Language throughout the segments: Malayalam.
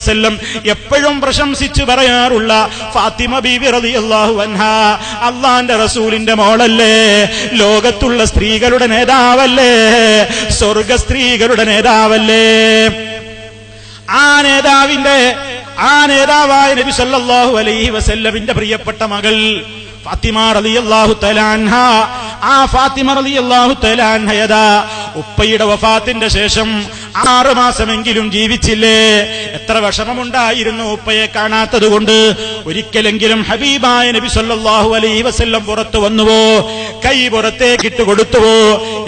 വസല്ലം എപ്പോഴും പ്രശംസിച്ചു പറയാറുള്ള ഫാത്തിമ ബീവി റളിയല്ലാഹു അൻഹാ അല്ലാഹുവിന്റെ റസൂലിന്റെ മോളല്ലേ, ലോകത്തുള്ള സ്ത്രീകളുടെ നേതാവല്ലേ, സ്വർഗ സ്ത്രീകളുടെ നേതാവല്ലേ. ആ നേതാവായ നബി സല്ലല്ലാഹു അലൈഹി വസല്ലമിന്റെ പ്രിയപ്പെട്ട മകൾ ഫാത്തിമ റളിയല്ലാഹു തആല അൻഹാ, ആ ഫാത്തിമ റളിയല്ലാഹു തആല അൻഹയദാ ഉപ്പയുടെ വഫാത്തിന്റെ ശേഷം 6 മാസമെങ്കിലും ജീവിച്ചില്ലേ. എത്ര വിഷമമുണ്ടായിരുന്നു ഉപ്പയെ കാണാത്തത് കൊണ്ട്. ഒരിക്കലെങ്കിലും ഹബീബായ നബി സല്ലല്ലാഹു അലൈഹി വസല്ലം പുറത്തു വന്നുവോ, കൈ പുറത്തേക്കിട്ട് കൊടുത്തുവോ?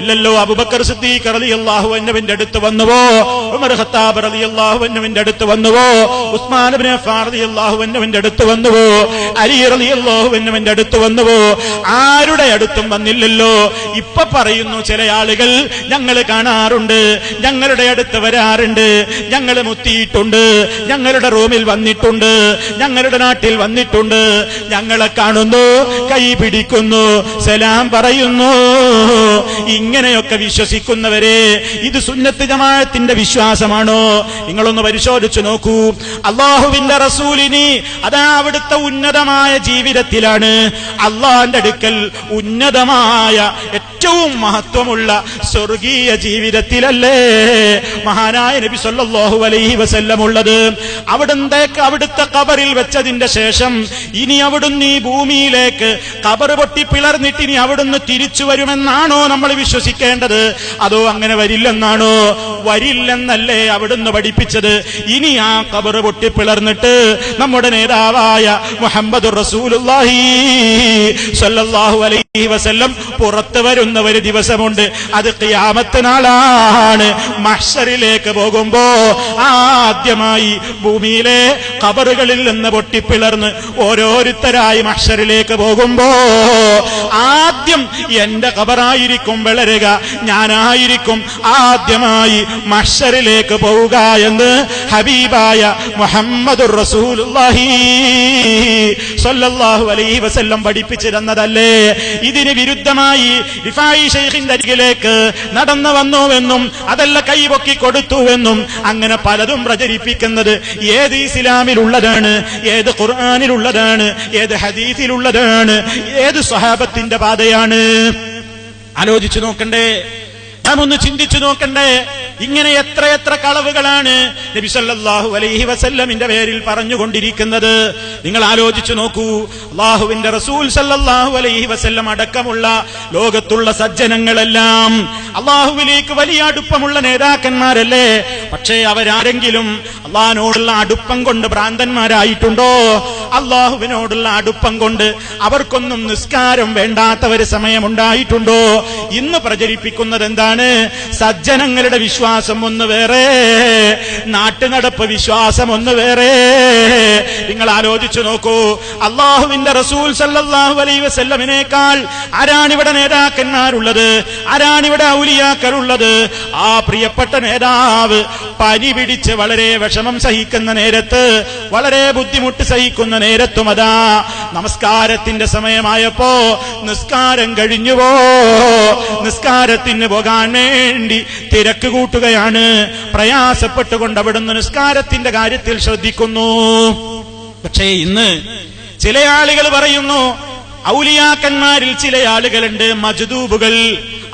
ഇല്ലല്ലോ. അബൂബക്കർ സിദ്ദീഖ് റളിയല്ലാഹു അൻഹുവിന്റെ അടുത്ത് വന്നുവോ, ഉമർ ഖത്താബ് റളിയല്ലാഹു അൻഹുവിന്റെ അടുത്ത് വന്നുവോ, ഉസ്മാൻ ഇബ്നു അഫ്ഫാൻ റളിയല്ലാഹു അൻഹുവിന്റെ അടുത്ത് വന്നുവോ, അലി റളിയല്ലാഹു അൻഹുവിന്റെ അടുത്ത് വന്നുവോ? ആരുടെ അടുത്തും വന്നില്ലല്ലോ. ഇപ്പൊ പറയുന്നു ചില ആളുകൾ ഞങ്ങൾ കാണാറുണ്ട്, ഞങ്ങളുടെ അടുത്ത് വരാറുണ്ട്, ഞങ്ങൾ മുത്തിയിട്ടുണ്ട്, ഞങ്ങളുടെ റൂമിൽ വന്നിട്ടുണ്ട്, ഞങ്ങളുടെ നാട്ടിൽ വന്നിട്ടുണ്ട്, ഞങ്ങളെ കാണുന്നു, കൈ പിടിക്കുന്നു, സലാം പറയുന്നു. ഇങ്ങനെയൊക്കെ വിശ്വസിക്കുന്നവരെ, ഇത് സുന്നത്ത് ജമാഅത്തിന്റെ വിശ്വാസമാണോ? നിങ്ങളൊന്ന് പരിശോധിച്ചു നോക്കൂ. അല്ലാഹുവിന്റെ റസൂലിന് അതാ അവിടുത്തെ ഉന്നതമായ ജീവിതത്തിലാണ്, അള്ളാന്റെ അടുക്കൽ ഉന്നതമായ ഏറ്റവും മഹത്വമുള്ള സ്വർഗീയ ജീവിതത്തിലല്ലേ മഹാനായ നബി സല്ലല്ലാഹു അലൈഹി വസല്ലം ഉള്ളത്. അവിടുത്തെ ഖബറിൽ വെച്ചതിന്റെ ശേഷം ഇനി അവിടുന്ന് ഈ ഭൂമിയിലേക്ക് ഖബർ പൊട്ടി പിളർന്നിട്ട് ഇനി അവിടുന്ന് തിരിച്ചു വരുമെന്നാണോ നമ്മൾ വിശ്വസിക്കേണ്ടത്? അതോ അങ്ങനെ വരില്ലെന്നാണോ? വരില്ലെന്നല്ലേ അവിടുന്ന് പഠിപ്പിച്ചത്. ഇനി ആ ഖബർ പൊട്ടി പിളർന്നിട്ട് നമ്മുടെ നേതാവായ മുഹമ്മദുർ റസൂലുള്ളാഹി സ്വല്ലല്ലാഹു അലൈഹി വസല്ലം പുറത്തു വരുന്ന ഒരു ദിവസമുണ്ട്. അത് ഖിയാമത്ത് നാളാണ്. മഹ്ശറിലേക്ക് പോകുമ്പോ ആദ്യമായി ഭൂമിയിലെ ഖബറുകളിൽ നിന്ന് പൊട്ടിപ്പിളർന്ന് ഓരോരുത്തരായി മഹ്ശറിലേക്ക് പോകുമ്പോ ആദ്യം എന്റെ ഖബറായിരിക്കും വളരുക, ഞാനായിരിക്കും ആദ്യമായി മഹ്ശറിലേക്ക് പോവുക എന്ന് ഹബീബായ മുഹമ്മദുർ റസൂലുള്ളാഹി സ്വല്ലല്ലാഹു അലൈഹി വസല്ലം പഠിപ്പിച്ചിരുന്നതല്ലേ? ഇതിന് വിരുദ്ധമായി റിഫായി ശൈഖിന്റെ അരികിലേക്ക് നടന്നു വന്നുവെന്നും അതല്ല കൈപൊക്കി കൊടുത്തുവെന്നും അങ്ങനെ പലതും പ്രചരിപ്പിക്കുന്നത് ഏത് ഇസ്ലാമിലുള്ളതാണ്, ഏത് ഖുർആനിലുള്ളതാണ്, ഏത് ഹദീസിലുള്ളതാണ്, ഏത് സ്വഹാബത്തിന്റെ പാതയാണ്? ആലോചിച്ചു നോക്കണ്ടേ? നാം ഒന്ന് ചിന്തിച്ചു നോക്കണ്ടേ? ഇങ്ങനെ എത്രയെത്ര കളവുകളാണ് നബി സല്ലല്ലാഹു അലൈഹി വസല്ലമിന്റെ പേരിൽ പറഞ്ഞുകൊണ്ടിരിക്കുന്നത്. നിങ്ങൾ ആലോചിച്ചു നോക്കൂ. അല്ലാഹുവിന്റെ റസൂൽ സല്ലല്ലാഹു അലൈഹി വസല്ലം അടക്കമുള്ള ലോകത്തുള്ള സജ്ജനങ്ങളെല്ലാം അല്ലാഹുവിലേക്ക് വലിയ അടുപ്പമുള്ള നേതാക്കന്മാരല്ലേ? പക്ഷേ അവരാരെങ്കിലും അല്ലാഹുവിനോടുള്ള അടുപ്പം കൊണ്ട് ഭ്രാന്തന്മാരായിട്ടുണ്ടോ? അല്ലാഹുവിനോടുള്ള അടുപ്പം കൊണ്ട് അവർക്കൊന്നും നിസ്കാരം വേണ്ടാത്ത ഒരു സമയമുണ്ടായിട്ടുണ്ടോ? ഇന്ന് പ്രചരിപ്പിക്കുന്നത് എന്താണ്? സജ്ജനങ്ങളുടെ വിശ്വാസം ഒന്ന് വേറെ, നാട്ടുനടപ്പ് വിശ്വാസം ഒന്ന് വേറെ. നിങ്ങൾ ആലോചിച്ചു നോക്കൂ. അല്ലാഹുവിന്റെ റസൂൽ സല്ലല്ലാഹു അലൈഹി വസല്ലമിനേക്കാൾ ആരാണിവിടെ നേതാക്കന്മാരുള്ളത്? ആരാണിവിടെ ഔലിയാക്കളുള്ളത്? ആ പ്രിയപ്പെട്ട നേതാവ് പനി പിടിച്ച് വളരെ വിഷമം സഹിക്കുന്ന നേരത്ത്, വളരെ ബുദ്ധിമുട്ട് സഹിക്കുന്ന നേരത്തും അതാ നമസ്കാരത്തിന്റെ സമയമായപ്പോ നിസ്കാരം കഴിഞ്ഞുവോ, നിസ്കാരത്തിന് പോകാൻ വേണ്ടി തിരക്ക് കൂട്ടുകയാണ്. പ്രയാസപ്പെട്ടുകൊണ്ട് അവിടുന്ന് നിസ്കാരത്തിന്റെ കാര്യത്തിൽ ശ്രദ്ധിക്കുന്നു. പക്ഷേ ഇന്ന് ചില ആളുകൾ പറയുന്നു, ഔലിയാക്കന്മാരിൽ ചില ആളുകളുണ്ട് മജ്ദൂബുകൾ.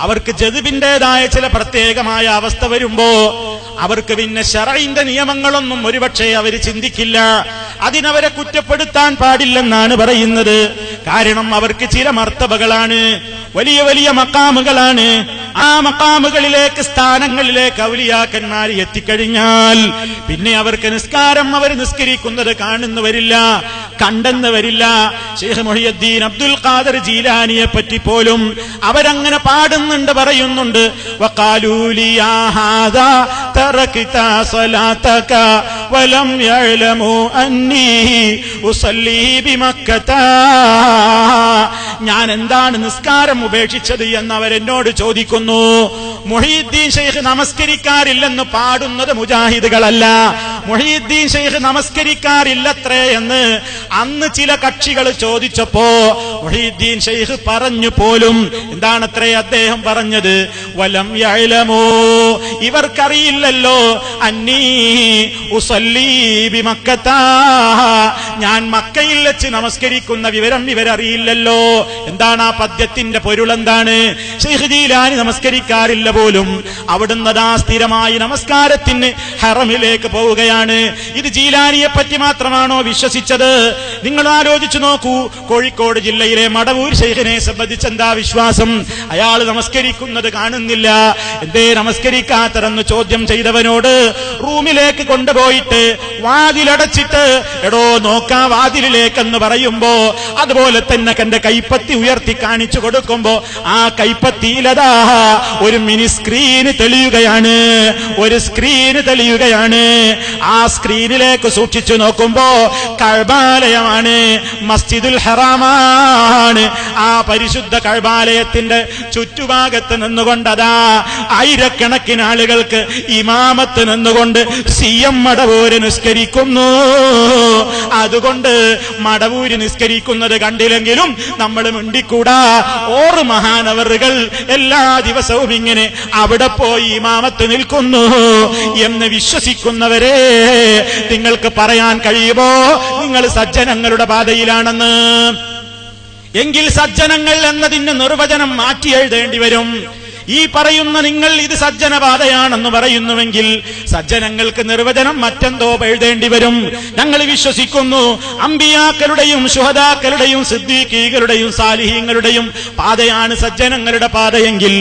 അവർക്ക് ജദ്ബിന്റേതായ ചില പ്രത്യേകമായ അവസ്ഥ വരുമ്പോ അവർക്ക് പിന്നെ ശറഈന്റെ നിയമങ്ങളൊന്നും ഒരുപക്ഷെ അവർ ചിന്തിക്കില്ല. അതിനവരെ കുറ്റപ്പെടുത്താൻ പാടില്ലെന്നാണ് പറയുന്നത്. കാരണം അവർക്ക് ചില മർത്തബകളാണ്, വലിയ വലിയ മക്കാമുകളാണ്. ആ മക്കാമുകളിലേക്ക്, സ്ഥാനങ്ങളിലേക്ക് ഔലിയാക്കന്മാർ എത്തിക്കഴിഞ്ഞാൽ പിന്നെ അവർക്ക് നിസ്കാരം അവർ നിസ്കരിക്കുന്നത് കാണുന്നു വരില്ല, കണ്ടെന്ന് വരില്ല. ശൈഖ് മുഹിയുദ്ദീൻ അബ്ദുൽ ഖാദിർ ജീലാനിയെ പറ്റി പോലും അവരങ്ങനെ പാടുന്നുണ്ട്, പറയുന്നുണ്ട്. വഖാലൂ ലി യാ ഹാദാ തറക്ത സ്വലാതക വലം യഅലമു അന്നീ ഉസല്ലി ബിമക്കത. ഞാൻ എന്താണ് നിസ്കാരം ഉപേക്ഷിച്ചത് എന്ന് അവരെന്നോട് ചോദിക്കുന്നു. മുഹീദ്ദീൻ ശൈഖ് നമസ്കരിക്കാറില്ലെന്ന് പാടുന്നത് മുജാഹിദുകളല്ല. മുഹീദ്ദീൻ ശൈഖ് നമസ്കരിക്കാറില്ലത്രേ എന്ന് അന്ന് ചില കക്ഷികൾ ചോദിച്ചപ്പോ മുഹീദ്ദീൻ ശൈഖ് പറഞ്ഞു പോലും. എന്താണത്രേ അദ്ദേഹം പറഞ്ഞത്? വലം യഅലമു, ഇവർക്കറിയില്ലല്ലോ അന്നീ ഉസല്ലി ബിമക്കത്ത, ഞാൻ മക്കയിൽ വെച്ച് നമസ്കരിക്കുന്ന വിവരം ഇവരറിയില്ലല്ലോ. എന്താണ് ആ പദ്യത്തിന്റെ പൊരുൾ? എന്താണ്? ശൈഖ് ജീലാനി നമസ്കരിക്കാറില്ല പോലും, അവിടുന്ന് ദാ സ്ഥിരമായി നമസ്കാരത്തിന് ഹറമിലേക്ക് പോവുകയാണ്. ഇത് ജീലാനിയെ പറ്റി മാത്രമാണോ വിശ്വസിച്ചത്? നിങ്ങൾ ആലോചിച്ചു നോക്കൂ. കോഴിക്കോട് ജില്ലയിലെ മടവൂർ ശൈഖിനെ സംബന്ധിച്ച് എന്താ വിശ്വാസം? അയാൾ നമസ്കരിക്കുന്നത് കാണുന്നില്ല. എന്തേ നമസ്കരിക്കാത്തതെന്ന് ചോദ്യം ചെയ്തവനോട് റൂമിലേക്ക് കൊണ്ടുപോയിട്ട് വാതിലടച്ചിട്ട് എടോ നോക്കാ വാതിലിലേക്കെന്ന് പറയുമ്പോ, അതുപോലെ തന്നെ എന്റെ കൈപ്പത്തി ഉയർത്തി കാണിച്ചു കൊടുക്കുമ്പോ ആ കൈപ്പത്തിയിലതാ ഒരു മിനി സ്ക്രീന് തെളിയുകയാണ്, ഒരു സ്ക്രീന് തെളിയുകയാണ്. ആ സ്ക്രീനിലേക്ക് സൂക്ഷിച്ചു നോക്കുമ്പോ കഅബാലയമാണ്, മസ്ജിദുൽ ഹറാമാണ്. ആ പരിശുദ്ധ കഅബാലയത്തിന്റെ ചുറ്റുഭാഗത്ത് നിന്നുകൊണ്ടതാ ആയിരക്കണക്കിന് ആളുകൾക്ക് ഇമാമത്ത് നിന്നുകൊണ്ട് CM മടവൂര് നിസ്കരിക്കുന്നു. അതുകൊണ്ട് മടവൂര് നിസ്കരിക്കുന്നത് കണ്ടില്ലെങ്കിലും നമ്മൾ മിണ്ടിക്കൂടാ. ഓറ് മഹാനവറുകൾ എല്ലാ ദിവസവും ഇങ്ങനെ അവിടെ പോയി ഇമാമത്ത് നിൽക്കുന്നു എന്ന് വിശ്വസിക്കുന്നവരെ നിങ്ങൾക്ക് പറയാൻ കഴിയുമോ നിങ്ങൾ സജ്ജനങ്ങളുടെ പാതയിലാണെന്ന്? എങ്കിൽ സജ്ജനങ്ങൾ എന്നതിന് നിർവചനം മാറ്റി എഴുതേണ്ടി വരും. ഈ പറയുന്ന നിങ്ങൾ ഇത് സജ്ജനപാതയാണെന്ന് പറയുന്നുവെങ്കിൽ സജ്ജനങ്ങൾക്ക് നിർവചനം മറ്റെന്തോ എഴുതേണ്ടി വരും. ഞങ്ങൾ വിശ്വസിക്കുന്നു അമ്പിയാക്കളുടെയും ശുഹദാക്കളുടെയും സിദ്ദീഖീകളുടെയും സാലിഹീങ്ങളുടെയും പാതയാണ് സജ്ജനങ്ങളുടെ പാതയെങ്കിൽ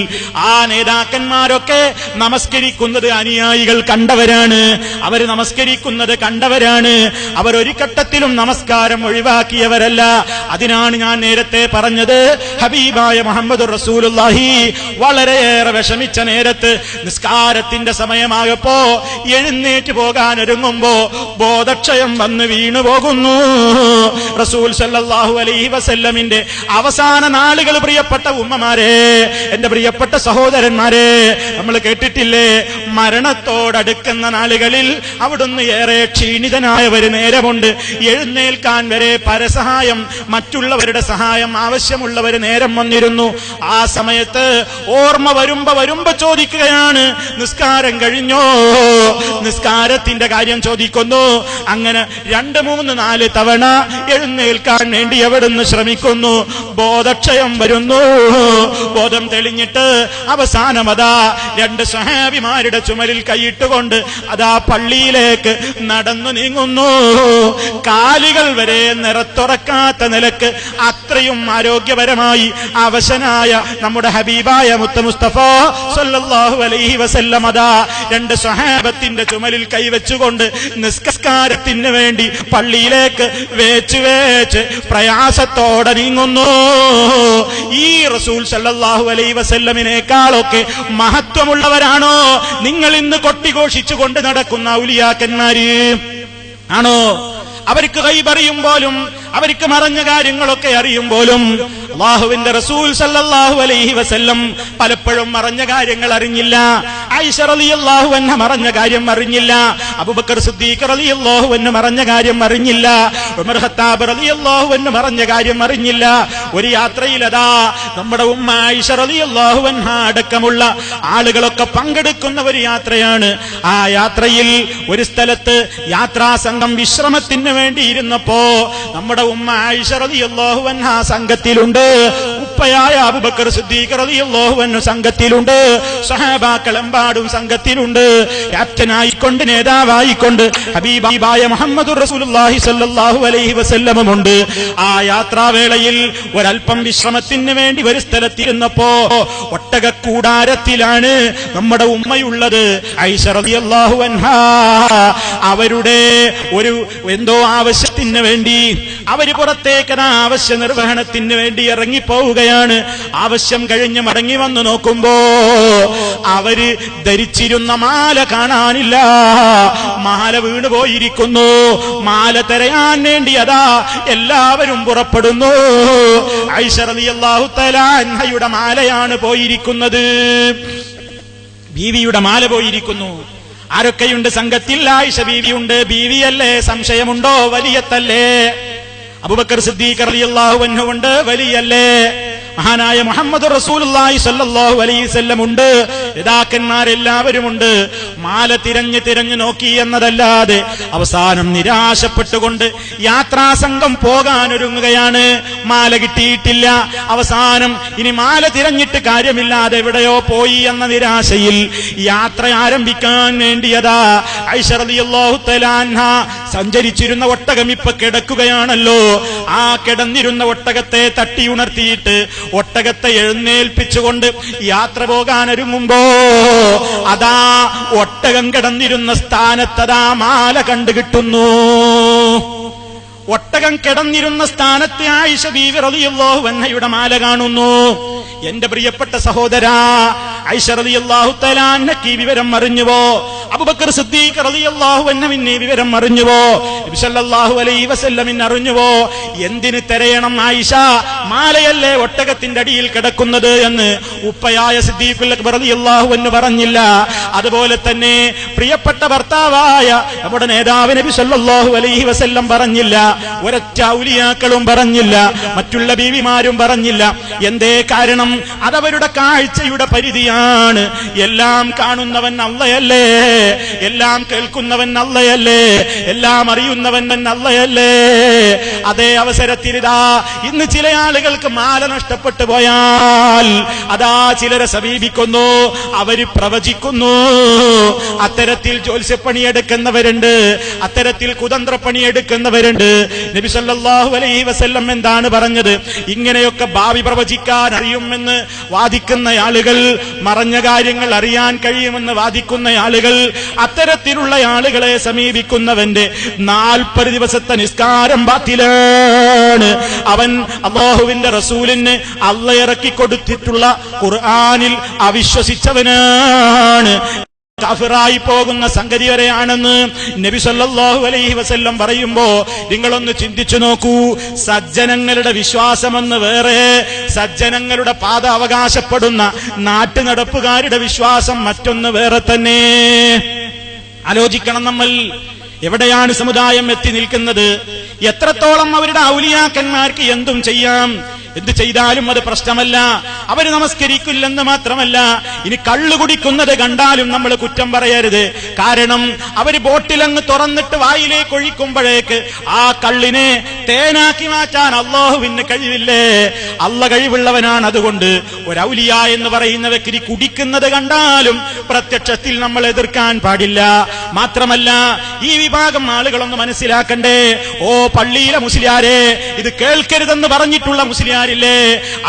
ആ നേതാക്കന്മാരൊക്കെ നമസ്കരിക്കുന്നത് അനുയായികൾ കണ്ടവരാണ്, അവർ നമസ്കരിക്കുന്നത് കണ്ടവരാണ്. അവരൊരു ഘട്ടത്തിലും നമസ്കാരം ഒഴിവാക്കിയവരല്ല. അതിനാണ് ഞാൻ നേരത്തെ പറഞ്ഞത്, ഹബീബായ മുഹമ്മദ് റസൂലുള്ളാഹി വളരെ ഏറെ വിഷമിച്ച നേരത്ത് നിസ്കാരത്തിന്റെ സമയമായപ്പോ എഴുന്നേറ്റ് പോകാൻ ഒരുങ്ങുമ്പോ ബോധക്ഷയം വന്ന് വീണു പോകുന്നു. റസൂൽ സല്ലല്ലാഹു അലൈഹി വസല്ലമിന്റെ അവസാന നാളുകൾ, പ്രിയപ്പെട്ട ഉമ്മമാരെ, എന്റെ പ്രിയപ്പെട്ട സഹോദരന്മാരെ, നമ്മൾ കേട്ടിട്ടില്ലേ, മരണത്തോടടുക്കുന്ന നാളുകളിൽ അവിടുന്ന് ഏറെ ക്ഷീണിതനായ ഒരു നേരമുണ്ട്. എഴുന്നേൽക്കാൻ വരെ പരസഹായം, മറ്റുള്ളവരുടെ സഹായം ആവശ്യമുള്ള ഒരു നേരം വന്നിരുന്നു. ആ സമയത്ത് ഓർമ്മ വരുമ്പോ ചോദിക്കുകയാണ്, നിസ്കാരം കഴിഞ്ഞോ? നിസ്കാരത്തിന്റെ കാര്യം ചോദിക്കുന്നു. അങ്ങനെ 2, 3, 4 തവണ എഴുന്നേൽക്കാൻ വേണ്ടി എവിടുന്ന് ശ്രമിക്കുന്നു. ബോധക്ഷയം വരുന്നു. ബോധം തെളിഞ്ഞിട്ട് അവസാനമതാ 2 സ്വഹാബിമാരുടെ ചുമലിൽ കൈയിട്ടുകൊണ്ട് അതാ പള്ളിയിലേക്ക് നടന്നു നീങ്ങുന്നു. കാലുകൾ വരെ നിറത്തുറക്കാത്ത നിലക്ക് അത്രയും ആരോഗ്യപരമായി അവശനായ നമ്മുടെ ഹബീബായ മുസ്തഫ സല്ലല്ലാഹു അലൈഹി വസല്ലം അതാ 2 സ്വഹാബത്തിന്റെ ചുമലിൽ കൈവച്ചുകൊണ്ട് നിസ്കാരത്തിന് വേണ്ടി പള്ളിയിലേക്ക് വേച്ച് പ്രയാസത്തോടെ നീങ്ങുന്നു. ഈ റസൂൽ സല്ലല്ലാഹു അലൈഹി വസല്ലമിനേക്കാളൊക്കെ മഹത്വമുള്ളവരാണോ നിങ്ങൾ ഇന്ന് കൊട്ടിഘോഷിച്ചുകൊണ്ട് നടക്കുന്ന ഔലിയാക്കന്മാര്? ആണോ? അവർക്ക് ഗൈബ് അറിയുമ്പോലും, അവർക്ക് മറഞ്ഞ കാര്യങ്ങളൊക്കെ അറിയുമ്പോലും അല്ലാഹുവിന്റെ റസൂൽ സല്ലല്ലാഹു അലൈഹി വസല്ലം പലപ്പോഴും മറഞ്ഞ കാര്യങ്ങൾ അറിഞ്ഞില്ല. ആയിഷ റളിയല്ലാഹു അൻഹ മറഞ്ഞ കാര്യം അറിഞ്ഞില്ല. അബൂബക്കർ സിദ്ദീഖ് റളിയല്ലാഹു അൻഹു മറഞ്ഞ കാര്യം അറിഞ്ഞില്ല. ഉമർ ഖത്താബ് റളിയല്ലാഹു അൻഹു മറഞ്ഞ കാര്യം അറിഞ്ഞില്ല. ഒരു യാത്രയിലതാ നമ്മുടെ ഉമ്മ ആയിഷ റളിയല്ലാഹു അൻഹ അടക്കമുള്ള ആളുകളൊക്കെ പങ്കെടുക്കുന്ന ഒരു യാത്രയാണ്. ആ യാത്രയിൽ ഒരു സ്ഥലത്ത് യാത്രാ സംഘം വിശ്രമത്തിന് വേണ്ടി ഇരുന്നപ്പോ നമ്മുടെ ഉമ്മ ആയിഷ റളിയല്ലാഹു അൻഹ സംഘത്തിലുണ്ട്, ഉപ്പയായ അബൂബക്കർ സിദ്ദീഖ് റളിയല്ലാഹു അൻഹു സംഘത്തിലുണ്ട്, സഹാബാക്കളെമ്പാടും സംഘത്തിലുണ്ട്. ക്യാപ്റ്റനായിക്കൊണ്ട്, നേതാവായിക്കൊണ്ട് ഹബീബായ മുഹമ്മദുർ റസൂലുള്ളാഹി സ്വല്ലല്ലാഹു അലൈഹി വസല്ലമുണ്ട്. ആ യാത്രാവേളയിൽ ഒരൽപ്പം വിശ്രമത്തിന് വേണ്ടി ഒരു സ്ഥലത്തിരുന്നപ്പോ ഒട്ടകക്കൂടാരത്തിലാണ് നമ്മുടെ ഉമ്മയുള്ളത്, ആയിഷ റളിയല്ലാഹു അൻഹ. അവരുടെ ഒരു എന്തോ ആവശ്യത്തിന് വേണ്ടി അവര് പുറത്തേക്ക് ആവശ്യ നിർവഹണത്തിന് വേണ്ടി ഇറങ്ങിപ്പോവുകയാണ്. ആവശ്യം കഴിഞ്ഞ് മടങ്ങി വന്നു നോക്കുമ്പോ അവര് ധരിച്ചിരുന്ന മാല കാണാനില്ല. മാല വീണുപോയിരിക്കുന്നു. മാല തിരയാൻ വേണ്ടി അതാ എല്ലാവരും പുറപ്പെടുന്നു. ആയിഷ റളിയല്ലാഹു തആല അൻഹയുടെ മാലയാണ് പോയിരിക്കുന്നത്. ബീവിയുടെ മാല പോയിരിക്കുന്നു. ആരൊക്കെയുണ്ട് സംഘത്തിൽ? ആയിഷ ബീവിയുണ്ട്. ബീവിയല്ലേ? സംശയമുണ്ടോ? വലിയത്തല്ലേ? അബൂബക്കർ സിദ്ദീഖ് റളിയല്ലാഹു അൻഹു ഉണ്ട്. വലിയല്ലേ? മഹാനായ മുഹമ്മദ് റസൂലുള്ളാഹി സ്വല്ലല്ലാഹു അലൈഹി വസല്ലം ഉണ്ട്, നേതാക്കന്മാരെല്ലാവരും ഉണ്ട്. മാല തിരഞ്ഞു നോക്കി എന്നതല്ലാതെ അവസാനം നിരാശപ്പെട്ടുകൊണ്ട് യാത്രാസംഘം പോകാനൊരുങ്ങുകയാണ്. മാല കിട്ടിയിട്ടില്ല. അവസാനം ഇനി മാല തിരഞ്ഞിട്ട് കാര്യമില്ലാതെ എവിടെയോ പോയി എന്ന നിരാശയിൽ യാത്ര ആരംഭിക്കാൻ വേണ്ടിയതാ ആയിഷ റളിയല്ലാഹു തആല അൻഹ സഞ്ചരിച്ചിരുന്ന ഒട്ടകം ഇപ്പൊ കിടക്കുകയാണല്ലോ. ആ കിടന്നിരുന്ന ഒട്ടകത്തെ തട്ടി ഉണർത്തിയിട്ട് ഒട്ടകത്തെ എഴുന്നേൽപ്പിച്ചുകൊണ്ട് യാത്ര പോകാനൊരുങ്ങുമ്പോ അതാ ഒട്ടകം കിടന്നിരുന്ന സ്ഥാനത്തതാ മാല കണ്ടുകിട്ടുന്നു. ഒട്ടകം കിടന്നിരുന്ന സ്ഥാനത്തെ ആയിഷ ബീവി റളിയല്ലാഹു അൻഹയുടെ മാല കാണുന്നു. എന്റെ പ്രിയപ്പെട്ട സഹോദരാ, ആയിഷ റളിയല്ലാഹു തആല അൻഹയ്ക്ക് വിവരം അറിഞ്ഞുവോ? അബൂബക്കർ സിദ്ദീഖ് റളിയല്ലാഹു അൻഹുവിന് വിവരം അറിഞ്ഞുവോ? നബി സല്ലല്ലാഹു അലൈഹി വസല്ലമിന് അറിഞ്ഞുവോ? എന്തിന് തിരയണം ആയിഷ? മാലയല്ലേ ഒട്ടകത്തിന്റെ അടിയിൽ കിടക്കുന്നത് എന്ന് ഉപ്പയായ സിദ്ദീഖുൽ അക്ബർ റളിയല്ലാഹു അൻഹു പറഞ്ഞില്ല. അതുപോലെ തന്നെ പ്രിയപ്പെട്ട ഭർത്താവായ നമ്മുടെ നേതാവ് നബി സല്ലല്ലാഹു അലൈഹി വസല്ലം പറഞ്ഞില്ല. ഒരൊറ്റ ഔലിയാക്കളും പറഞ്ഞില്ല, മറ്റുള്ള ബീവിമാരും പറഞ്ഞില്ല. എന്തേ കാരണം? അതവരുടെ കാഴ്ചയുടെ പരിധിയാണ്. എല്ലാം കാണുന്നവൻ അള്ളയല്ലേ, എല്ലാം കേൾക്കുന്നവൻ അള്ളയല്ലേ, എല്ലാം അറിയുന്നവൻ അള്ളയല്ലേ. അതേ അവസരത്തിലിതാ ഇന്ന് ചില ആളുകൾക്ക് മാല നഷ്ടപ്പെട്ടു പോയാൽ അതാ ചിലരെ സമീപിക്കുന്നു, അവര് പ്രവചിക്കുന്നു. അത്തരത്തിൽ ജ്യോത്സ്യപ്പണിയെടുക്കുന്നവരുണ്ട്, അത്തരത്തിൽ കുതന്ത്രപ്പണിയെടുക്കുന്നവരുണ്ട്. നബി സല്ലല്ലാഹു അലൈഹി വസല്ലം എന്താണ് പറഞ്ഞത്? ഇങ്ങനെയൊക്കെ ഭാവി പ്രവചിക്കാൻ അറിയുമെന്ന് വാദിക്കുന്ന ആളുകൾ, മറഞ്ഞ കാര്യങ്ങൾ അറിയാൻ കഴിയുമെന്ന് വാദിക്കുന്ന ആളുകൾ, അത്തരത്തിലുള്ള ആളുകളെ സമീപിക്കുന്നവന്റെ 40 ദിവസത്തെ നിസ്കാരം ബാത്തിലാണ്. അവൻ അല്ലാഹുവിന്റെ റസൂലിന് അല്ലാഹ് ഇറക്കി കൊടുത്തിട്ടുള്ള ഖുർആനിൽ അവിശ്വസിച്ചവനാണ്. കാഫിറായി പോകുന്ന സംഗതി വരെയാണെന്ന് നബി സല്ലല്ലാഹു അലൈഹി വസല്ലം പറയുമ്പോ നിങ്ങളൊന്ന് ചിന്തിച്ചു നോക്കൂ. സജ്ജനങ്ങളുടെ വിശ്വാസമെന്ന് വേറെ, സജ്ജനങ്ങളുടെ പാത അവകാശപ്പെടുന്ന നാട്ടുനടപ്പുകാരുടെ വിശ്വാസം മറ്റൊന്ന് വേറെ തന്നെ. ആലോചിക്കണം നമ്മൾ, എവിടെയാണ് സമുദായം എത്തി നിൽക്കുന്നത്? എത്രത്തോളം അവരുടെ ഔലിയാക്കന്മാർക്ക് എന്തും ചെയ്യാം, എന്ത് ചെയ്താലും അത് പ്രശ്നമല്ല. അവര് നമസ്കരിക്കില്ലെന്ന് മാത്രമല്ല, ഇനി കള്ളു കുടിക്കുന്നത് കണ്ടാലും നമ്മൾ കുറ്റം പറയരുത്. കാരണം അവര് ബോട്ടിലങ്ങ് തുറന്നിട്ട് വായിലേക്ക് ഒഴിക്കുമ്പോഴേക്ക് ആ കള്ളിനെ തേനാക്കി മാറ്റാൻ അല്ലാഹുവിന് കഴിവില്ലേ? അല്ല കഴിവുള്ളവനാണ്. അതുകൊണ്ട് ഒരു ഔലിയ എന്ന് പറയുന്ന വ്യക്തി കുടിക്കുന്നത് കണ്ടാലും പ്രത്യക്ഷത്തിൽ നമ്മൾ എതിർക്കാൻ പാടില്ല. മാത്രമല്ല, ഈ വിഭാഗം ആളുകളൊന്ന് മനസ്സിലാക്കണ്ടേ. ഓ പള്ളിയിലെ മുസ്ലിയാരെ, ഇത് കേൾക്കരുതെന്ന് പറഞ്ഞിട്ടുള്ള മുസ്ലിയാരില്ലേ,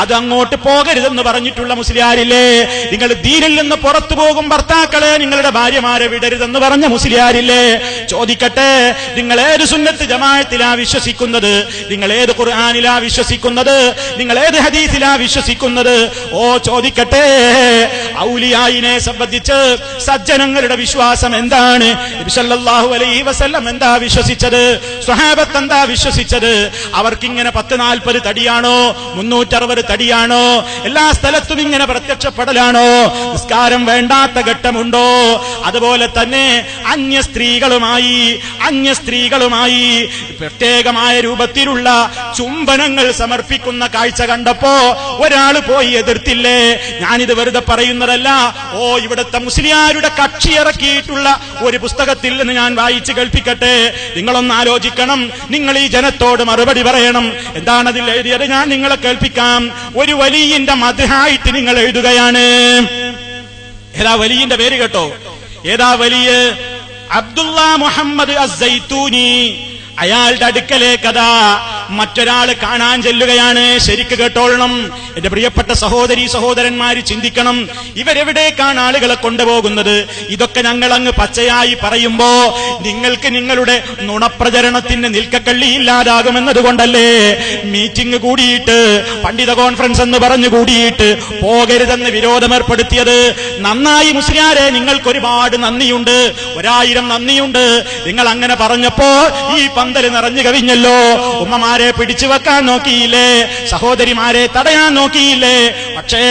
അത് അങ്ങോട്ട് പോകരുതെന്ന് പറഞ്ഞിട്ടുള്ള മുസ്ലിയാരില്ലേ, നിങ്ങൾ ദീനിൽ നിന്ന് പുറത്തു പോകും ഭർത്താക്കളെ നിങ്ങളുടെ ഭാര്യമാരെ വിടരുതെന്ന് പറഞ്ഞ മുസ്ലിയാരില്ലേ? ചോദിക്കട്ടെ, നിങ്ങൾ ഏത് സുന്നത്ത് ജമാഅത്തിലാ വിശ്വസിക്കുന്നത്? നിങ്ങൾ ഏത് ഖുർആനിലാ വിശ്വസിക്കുന്നത്? നിങ്ങൾ ഏത് ഹദീസിലാ വിശ്വസിക്കുന്നത്? ഓ ചോദിക്കട്ടെ, ഔലിയായിനെ സംബന്ധിച്ച് സജ്ജനങ്ങളുടെ വിശ്വാസം എന്താണ്? നബി സല്ലല്ലാഹു അലൈഹി വസല്ലം എന്താ വിശ്വസിച്ചത്? സ്വഹാബത്ത് എന്താ വിശ്വസിച്ചത്? അവർക്കിങ്ങനെ 10-40 തടിയാണോ, 360 തടിയാണോ? എല്ലാ സ്ഥലത്തും ഇങ്ങനെ പ്രത്യക്ഷപ്പെടലാണോ? നിസ്കാരം വേണ്ടാത്ത ഘട്ടമുണ്ടോ? അതുപോലെ തന്നെ അന്യ സ്ത്രീകളുമായി പ്രത്യേകമായ രൂപത്തിലുള്ള ചുംബനങ്ങൾ സമർപ്പിക്കുന്ന കാഴ്ച കണ്ടപ്പോ ഒരാൾ പോയി എതിർത്തില്ലേ? ഞാനിത് വെറുതെ പറയുന്നതല്ല. ഓ ഇവിടുത്തെ മുസ്ലിയാരുടെ കക്ഷി ഇറക്കിയിട്ടുള്ള ഒരു പുസ്തകത്തിൽ നിന്ന് ഞാൻ വായിച്ചു കേൾപ്പിക്കട്ടെ. നിങ്ങളൊന്ന് ആലോചിക്കണം, നിങ്ങൾ ഈ ജനത്തോട് മറുപടി പറയണം. എന്താണതിൽ എഴുതിയത്? ഞാൻ നിങ്ങളെ കേൾപ്പിക്കാം. ഒരു വലിയന്റെ മദ്ഹായിട്ട് നിങ്ങൾ എഴുതുകയാണ്. ഏതാ വലിയന്റെ പേര് കേട്ടോ? ഏതാ വലിയ? അബ്ദുള്ള മുഹമ്മദ് അസ്സൈത്തൂനി. അയാളുടെ അടുക്കലേക്കതാ മറ്റൊരാൾ കാണാൻ ചെല്ലുകയാണ്. ശരിക്ക് കേട്ടോളണം എന്റെ പ്രിയപ്പെട്ട സഹോദരീ സഹോദരന്മാര്, ചിന്തിക്കണം. ഇവരെവിടേക്കാണ് ആളുകളെ കൊണ്ടുപോകുന്നത്? ഇതൊക്കെ ഞങ്ങൾ അങ്ങ് പച്ചയായി പറയുമ്പോ നിങ്ങൾക്ക് നിങ്ങളുടെ നുണപ്രചരണത്തിന് നിൽക്കക്കള്ളി ഇല്ലാതാകുമെന്നതുകൊണ്ടല്ലേ മീറ്റിംഗ് കൂടിയിട്ട്, പണ്ഡിത കോൺഫറൻസ് എന്ന് പറഞ്ഞു കൂടിയിട്ട് പോകരുതെന്ന് വിരോധമേർപ്പെടുത്തിയത്. നന്നായി മുസ്ലിയാരെ, നിങ്ങൾക്കൊരുപാട് നന്ദിയുണ്ട്, 1000 നന്ദിയുണ്ട്. നിങ്ങൾ അങ്ങനെ പറഞ്ഞപ്പോ ഈ പന്തല് നിറഞ്ഞു കവിഞ്ഞല്ലോ. ഉമ്മമാരെ പിടിച്ചു വെക്കാൻ നോക്കിയില്ലേ? സഹോദരിമാരെ തടയാൻ നോക്കിയില്ലേ? പക്ഷേ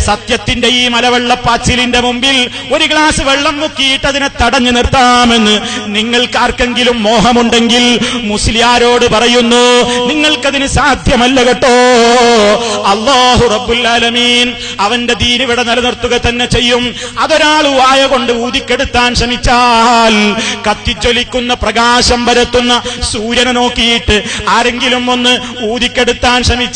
സത്യത്തിന്റെ ഈ മലവെള്ളപ്പാച്ചിലിന്റെ മുമ്പിൽ ഒരു ഗ്ലാസ് വെള്ളം മുക്കിയിട്ട് അതിനെ തടഞ്ഞു നിർത്താമെന്ന് നിങ്ങൾക്കാർക്കെങ്കിലും മോഹമുണ്ടെങ്കിൽ മുസ്ലിയാരോട് പറയുന്നു, നിങ്ങൾക്കതിന് സാധ്യമല്ല കേട്ടോ. അല്ലാഹു റബ്ബുൽ ആലമീൻ അവന്റെ ദീൻ ഇവിടെ നിലനിർത്തുക തന്നെ ചെയ്യും. അതൊരാൾ വായ കൊണ്ട് ഊതിക്കെടുത്താൻ ശ്രമിച്ചാൽ, കത്തിജ്വലിക്കുന്ന പ്രകാശം പരത്തുന്ന സൂര്യനെ നോക്കിയിട്ട് ആരെങ്കിലും ഒന്ന് ഊതിക്കെടുത്താൻ ശ്രമിച്ചാൽ